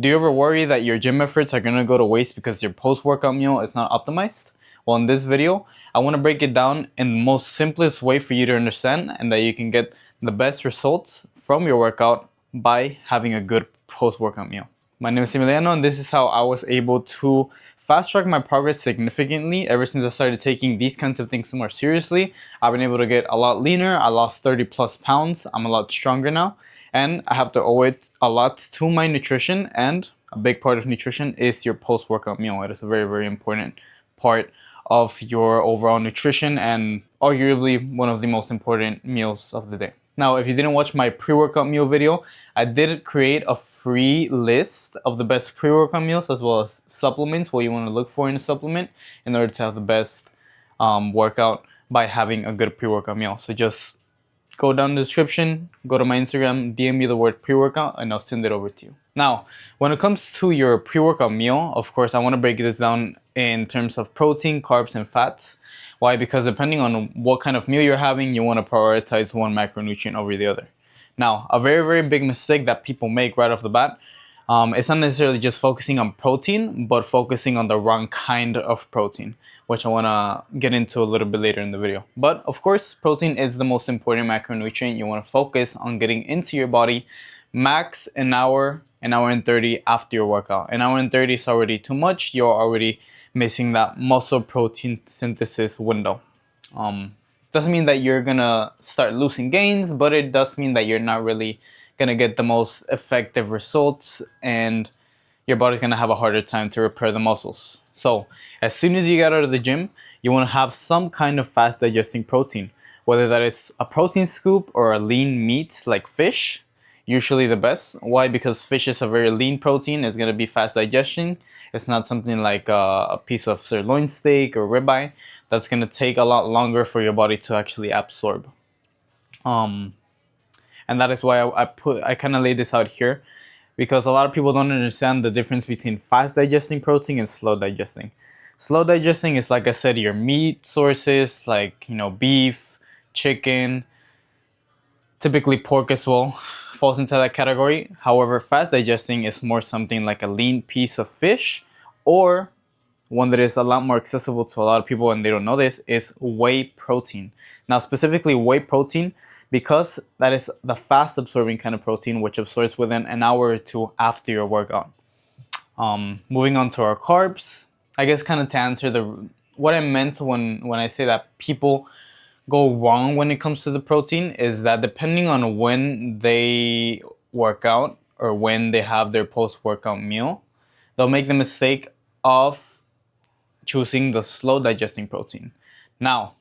Do you ever worry that your gym efforts are gonna go to waste because your post-workout meal is not optimized? Well, in this video, I wanna break it down in the most simplest way for you to understand and that you can get the best results from your workout by having a good post-workout meal. My name is Emiliano, and this is how I was able to fast track my progress significantly ever since I started taking these kinds of things more seriously. I've been able to get a lot leaner. I lost 30 plus pounds. I'm a lot stronger now, and I have to owe it a lot to my nutrition. And a big part of nutrition is your post-workout meal. It is a very, very important part of your overall nutrition and arguably one of the most important meals of the day. Now, if you didn't watch my pre-workout meal video, I did create a free list of the best pre-workout meals as well as supplements, what you want to look for in a supplement in order to have the best workout by having a good pre-workout meal. So just go down in the description, go to my Instagram, DM me the word pre-workout, and I'll send it over to you. Now, when it comes to your pre-workout meal, of course, I want to break this down in terms of protein, carbs, and fats. Why? Because depending on what kind of meal you're having, you want to prioritize one macronutrient over the other. Now, a very, very big mistake that people make right off the bat, it's not necessarily just focusing on protein, but focusing on the wrong kind of protein, which I want to get into a little bit later in the video. But of course, protein is the most important macronutrient. You want to focus on getting into your body max an hour and 30 after your workout. An hour and 30 is already too much. You're already missing that muscle protein synthesis window. Doesn't mean that you're gonna start losing gains, but it does mean that you're not really gonna get the most effective results, and your body's gonna have a harder time to repair the muscles. So as soon as you get out of the gym, you wanna have some kind of fast digesting protein, whether that is a protein scoop or a lean meat like fish. Usually the best. Why? Because fish is a very lean protein. It's gonna be fast digestion. It's not something like a piece of sirloin steak or ribeye that's gonna take a lot longer for your body to actually absorb. And that is why I kind of laid this out here, because a lot of people don't understand the difference between fast digesting protein and slow digesting. Slow digesting is, like I said, your meat sources like beef, chicken, typically pork as well falls into that category. However, fast digesting is more something like a lean piece of fish, or one that is a lot more accessible to a lot of people and they don't know this, is whey protein. Now, specifically whey protein, because that is the fast absorbing kind of protein which absorbs within an hour or two after your workout. Moving on to our carbs, I guess kind of to answer what I meant when I say that people go wrong when it comes to the protein is that depending on when they work out or when they have their post-workout meal, they'll make the mistake of choosing the slow digesting protein. Now,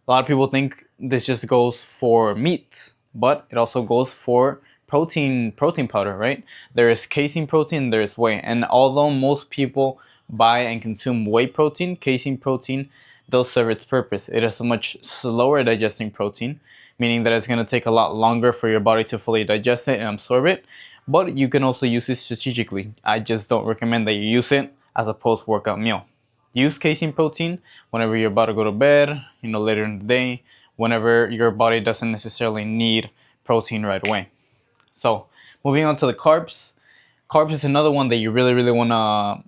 a lot of people think this just goes for meat, but it also goes for protein powder, right? There is casein protein, there is whey, and although most people buy and consume whey protein, casein protein does serve its purpose. It is a much slower digesting protein, meaning that it's going to take a lot longer for your body to fully digest it and absorb it, but you can also use it strategically. I just don't recommend that you use it as a post-workout meal. Use casein protein whenever you're about to go to bed, later in the day, whenever your body doesn't necessarily need protein right away. So moving on to the carbs. Carbs is another one that you really, really want to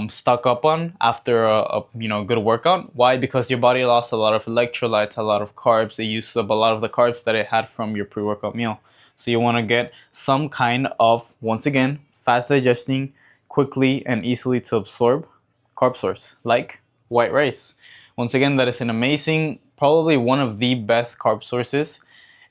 stock up on after a good workout. Why? Because your body lost a lot of electrolytes, a lot of carbs. It used up a lot of the carbs that it had from your pre-workout meal. So you want to get some kind of, once again, fast digesting, quickly and easily to absorb carb source like white rice. Once again, that is an amazing, probably one of the best carb sources.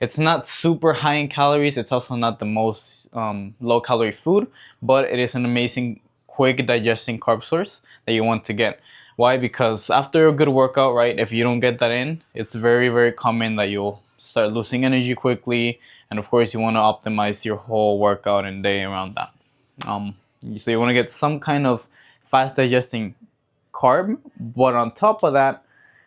It's not super high in calories. It's also not the most low calorie food, but it is an amazing quick digesting carb source that you want to get. Why? Because after a good workout, right, if you don't get that in, it's very, very common that you'll start losing energy quickly. And of course, you want to optimize your whole workout and day around that. So you want to get some kind of fast digesting carb, but on top of that,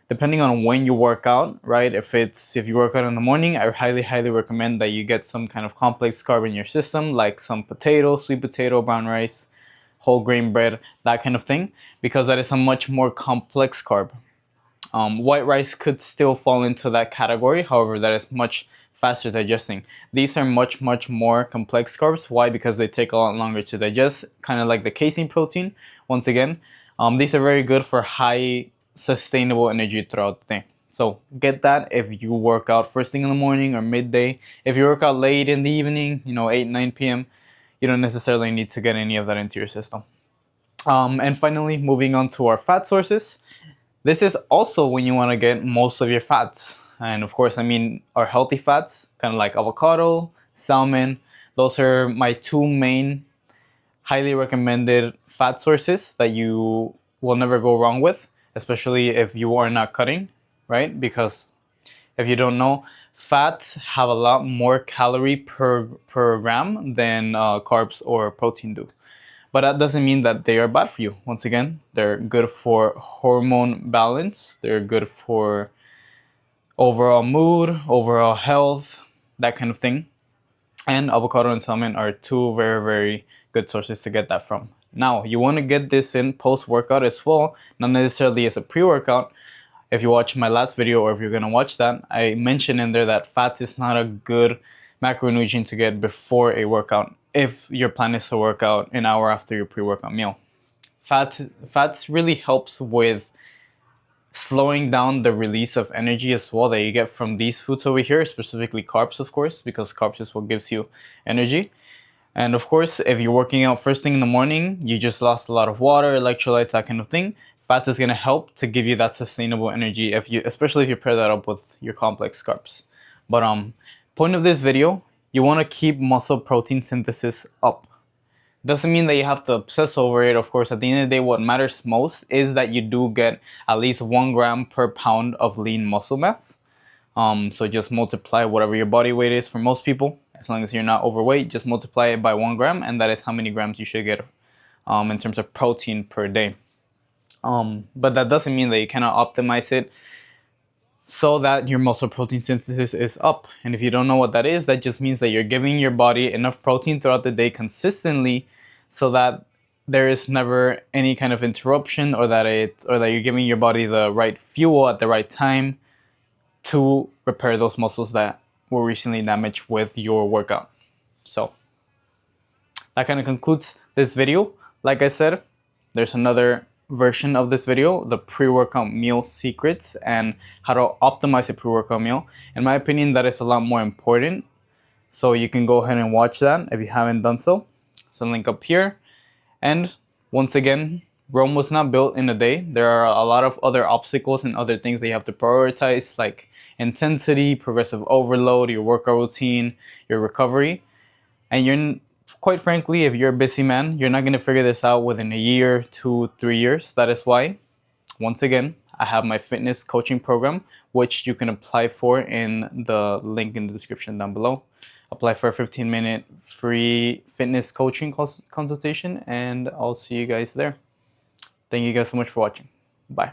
depending on when you work out, right? If you work out in the morning, I highly, highly recommend that you get some kind of complex carb in your system, like some potato, sweet potato, brown rice, whole grain bread, that kind of thing, because that is a much more complex carb. White rice could still fall into that category, however, that is much faster digesting. These are much more complex carbs. Why? Because they take a lot longer to digest, kind of like the casein protein. Once again, these are very good for high sustainable energy throughout the day. So get that if you work out first thing in the morning or midday. If you work out late in the evening, 8, 9 p.m., you don't necessarily need to get any of that into your system. And finally, moving on to our fat sources. This is also when you want to get most of your fats. And of course, I mean, our healthy fats, kind of like avocado, salmon. Those are my two main highly recommended fat sources that you will never go wrong with, especially if you are not cutting, right? Because if you don't know, fats have a lot more calorie per gram than carbs or protein do. But that doesn't mean that they are bad for you. Once again, they're good for hormone balance. They're good for overall mood, overall health, that kind of thing. And avocado and salmon are two very good sources to get that from. Now, you want to get this in post-workout as well, not necessarily as a pre-workout. If you watch my last video or if you're going to watch that, I mentioned in there that fats is not a good macronutrient to get before a workout if your plan is to work out an hour after your pre-workout meal. Fats really helps with slowing down the release of energy as well that you get from these foods over here, specifically carbs, of course, because carbs is what gives you energy. And of course, if you're working out first thing in the morning, you just lost a lot of water, electrolytes, that kind of thing. Fats is going to help to give you that sustainable energy, especially if you pair that up with your complex carbs. But point of this video, you want to keep muscle protein synthesis up. Doesn't mean that you have to obsess over it. Of course, at the end of the day, what matters most is that you do get at least 1 gram per pound of lean muscle mass. So just multiply whatever your body weight is for most people. As long as you're not overweight, just multiply it by 1 gram, and that is how many grams you should get in terms of protein per day. But that doesn't mean that you cannot optimize it so that your muscle protein synthesis is up. And if you don't know what that is, that just means that you're giving your body enough protein throughout the day consistently so that there is never any kind of interruption, or that you're giving your body the right fuel at the right time to repair those muscles that were recently damaged with your workout. So that kind of concludes this video. Like I said, there's another version of this video, the pre-workout meal secrets and how to optimize a pre-workout meal. In my opinion, that is a lot more important. So you can go ahead and watch that if you haven't done so. So link up here. And once again, Rome was not built in a day. There are a lot of other obstacles and other things that you have to prioritize, like intensity, progressive overload, your workout routine, your recovery. And you're, quite frankly, if you're a busy man, you're not going to figure this out within a year, 2, 3 years. That is why, once again, I have my fitness coaching program, which you can apply for in the link in the description down below. Apply for a 15-minute free fitness coaching consultation, and I'll see you guys there. Thank you guys so much for watching. Bye.